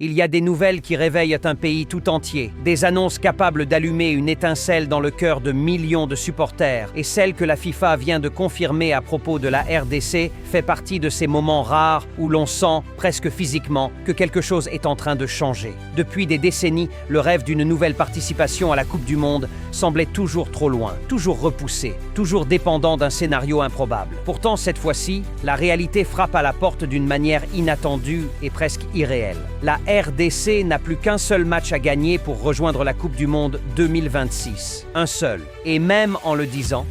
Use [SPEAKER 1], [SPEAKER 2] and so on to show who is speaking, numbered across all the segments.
[SPEAKER 1] Il y a des nouvelles qui réveillent un pays tout entier, des annonces capables d'allumer une étincelle dans le cœur de millions de supporters, et celle que la FIFA vient de confirmer à propos de la RDC fait partie de ces moments rares où l'on sent, presque physiquement, que quelque chose est en train de changer. Depuis des décennies, le rêve d'une nouvelle participation à la Coupe du Monde semblait toujours trop loin, toujours repoussé, toujours dépendant d'un scénario improbable. Pourtant, cette fois-ci, la réalité frappe à la porte d'une manière inattendue et presque irréelle. La RDC n'a plus qu'un seul match à gagner pour rejoindre la Coupe du Monde 2026. Un seul. Et même en le disant,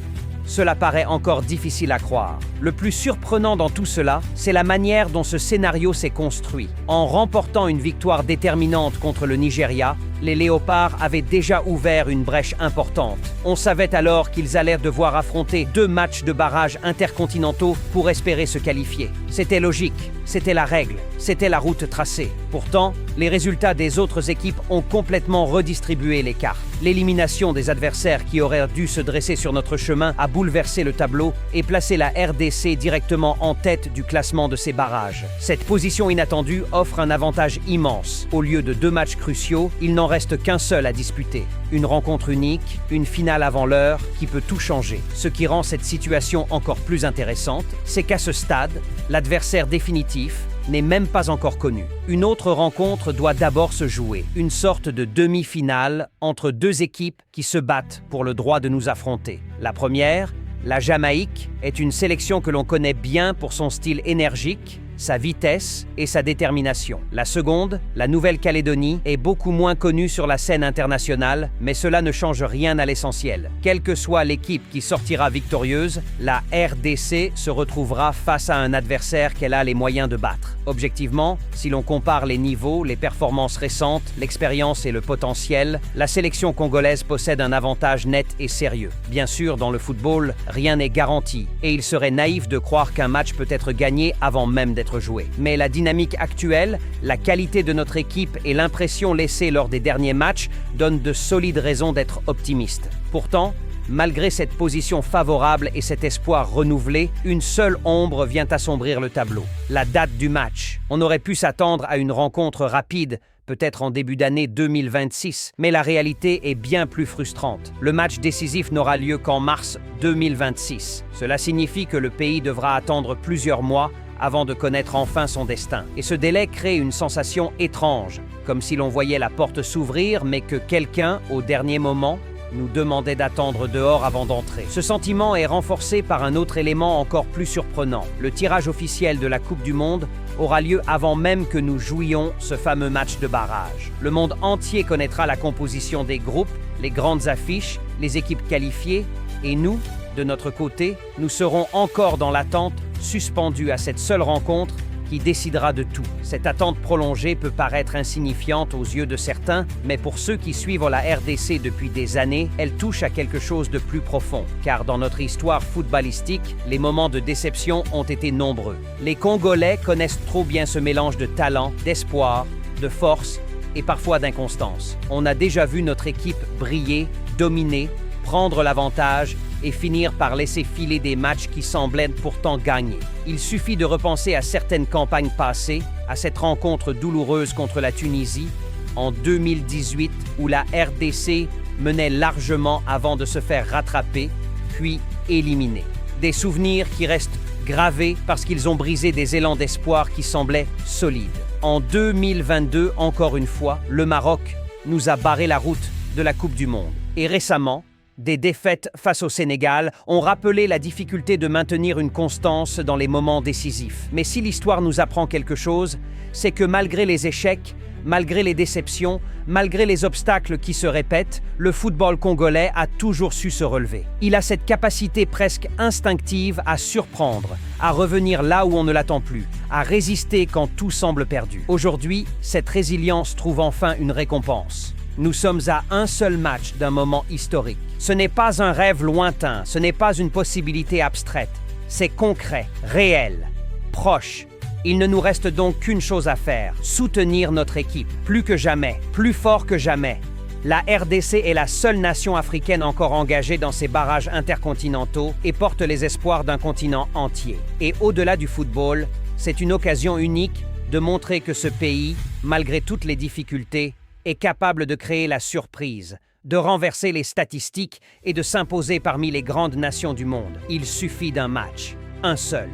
[SPEAKER 1] cela paraît encore difficile à croire. Le plus surprenant dans tout cela, c'est la manière dont ce scénario s'est construit. En remportant une victoire déterminante contre le Nigeria, les Léopards avaient déjà ouvert une brèche importante. On savait alors qu'ils allaient devoir affronter 2 matchs de barrage intercontinentaux pour espérer se qualifier. C'était logique, c'était la règle, c'était la route tracée. Pourtant, les résultats des autres équipes ont complètement redistribué les cartes. L'élimination des adversaires qui auraient dû se dresser sur notre chemin a bouleversé le tableau et placé la RDC directement en tête du classement de ces barrages. Cette position inattendue offre un avantage immense. Au lieu de 2 matchs cruciaux, il n'en reste qu'un seul à disputer. Une rencontre unique, une finale avant l'heure qui peut tout changer. Ce qui rend cette situation encore plus intéressante, c'est qu'à ce stade, l'adversaire définitif n'est même pas encore connu. Une autre rencontre doit d'abord se jouer, une sorte de demi-finale entre 2 équipes qui se battent pour le droit de nous affronter. La première, la Jamaïque, est une sélection que l'on connaît bien pour son style énergique, sa vitesse et sa détermination. La seconde, la Nouvelle-Calédonie, est beaucoup moins connue sur la scène internationale, mais cela ne change rien à l'essentiel. Quelle que soit l'équipe qui sortira victorieuse, la RDC se retrouvera face à un adversaire qu'elle a les moyens de battre. Objectivement, si l'on compare les niveaux, les performances récentes, l'expérience et le potentiel, la sélection congolaise possède un avantage net et sérieux. Bien sûr, dans le football, rien n'est garanti, et il serait naïf de croire qu'un match peut être gagné avant même d'être joué. Mais la dynamique actuelle, la qualité de notre équipe et l'impression laissée lors des derniers matchs donnent de solides raisons d'être optimiste. Pourtant, malgré cette position favorable et cet espoir renouvelé, une seule ombre vient assombrir le tableau. La date du match. On aurait pu s'attendre à une rencontre rapide, peut-être en début d'année 2026, mais la réalité est bien plus frustrante. Le match décisif n'aura lieu qu'en mars 2026. Cela signifie que le pays devra attendre plusieurs mois avant de connaître enfin son destin. Et ce délai crée une sensation étrange, comme si l'on voyait la porte s'ouvrir, mais que quelqu'un, au dernier moment, nous demandait d'attendre dehors avant d'entrer. Ce sentiment est renforcé par un autre élément encore plus surprenant. Le tirage officiel de la Coupe du Monde aura lieu avant même que nous jouions ce fameux match de barrage. Le monde entier connaîtra la composition des groupes, les grandes affiches, les équipes qualifiées, et nous, de notre côté, nous serons encore dans l'attente, suspendus à cette seule rencontre qui décidera de tout. Cette attente prolongée peut paraître insignifiante aux yeux de certains, mais pour ceux qui suivent la RDC depuis des années, elle touche à quelque chose de plus profond. Car dans notre histoire footballistique, les moments de déception ont été nombreux. Les Congolais connaissent trop bien ce mélange de talent, d'espoir, de force et parfois d'inconstance. On a déjà vu notre équipe briller, dominer, prendre l'avantage et finir par laisser filer des matchs qui semblaient pourtant gagnés. Il suffit de repenser à certaines campagnes passées, à cette rencontre douloureuse contre la Tunisie en 2018 où la RDC menait largement avant de se faire rattraper, puis éliminer. Des souvenirs qui restent gravés parce qu'ils ont brisé des élans d'espoir qui semblaient solides. En 2022, encore une fois, le Maroc nous a barré la route de la Coupe du Monde. Et récemment, des défaites face au Sénégal ont rappelé la difficulté de maintenir une constance dans les moments décisifs. Mais si l'histoire nous apprend quelque chose, c'est que malgré les échecs, malgré les déceptions, malgré les obstacles qui se répètent, le football congolais a toujours su se relever. Il a cette capacité presque instinctive à surprendre, à revenir là où on ne l'attend plus, à résister quand tout semble perdu. Aujourd'hui, cette résilience trouve enfin une récompense. Nous sommes à un seul match d'un moment historique. Ce n'est pas un rêve lointain, ce n'est pas une possibilité abstraite. C'est concret, réel, proche. Il ne nous reste donc qu'une chose à faire, soutenir notre équipe. Plus que jamais, plus fort que jamais. La RDC est la seule nation africaine encore engagée dans ces barrages intercontinentaux et porte les espoirs d'un continent entier. Et au-delà du football, c'est une occasion unique de montrer que ce pays, malgré toutes les difficultés, est capable de créer la surprise, de renverser les statistiques et de s'imposer parmi les grandes nations du monde. Il suffit d'un match, un seul.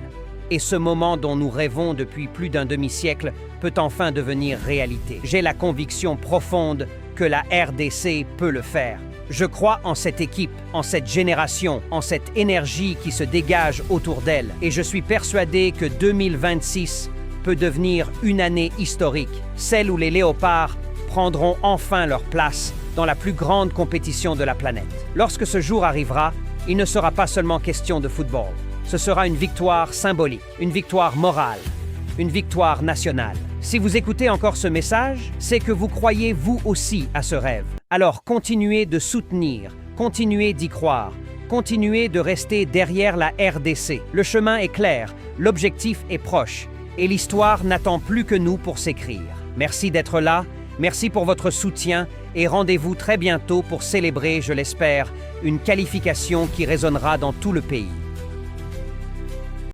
[SPEAKER 1] Et ce moment dont nous rêvons depuis plus d'un demi-siècle peut enfin devenir réalité. J'ai la conviction profonde que la RDC peut le faire. Je crois en cette équipe, en cette génération, en cette énergie qui se dégage autour d'elle. Et je suis persuadé que 2026 peut devenir une année historique, celle où les Léopards prendront enfin leur place dans la plus grande compétition de la planète. Lorsque ce jour arrivera, il ne sera pas seulement question de football. Ce sera une victoire symbolique, une victoire morale, une victoire nationale. Si vous écoutez encore ce message, c'est que vous croyez vous aussi à ce rêve. Alors continuez de soutenir, continuez d'y croire, continuez de rester derrière la RDC. Le chemin est clair, l'objectif est proche, et l'histoire n'attend plus que nous pour s'écrire. Merci d'être là, merci pour votre soutien, et rendez-vous très bientôt pour célébrer, je l'espère, une qualification qui résonnera dans tout le pays.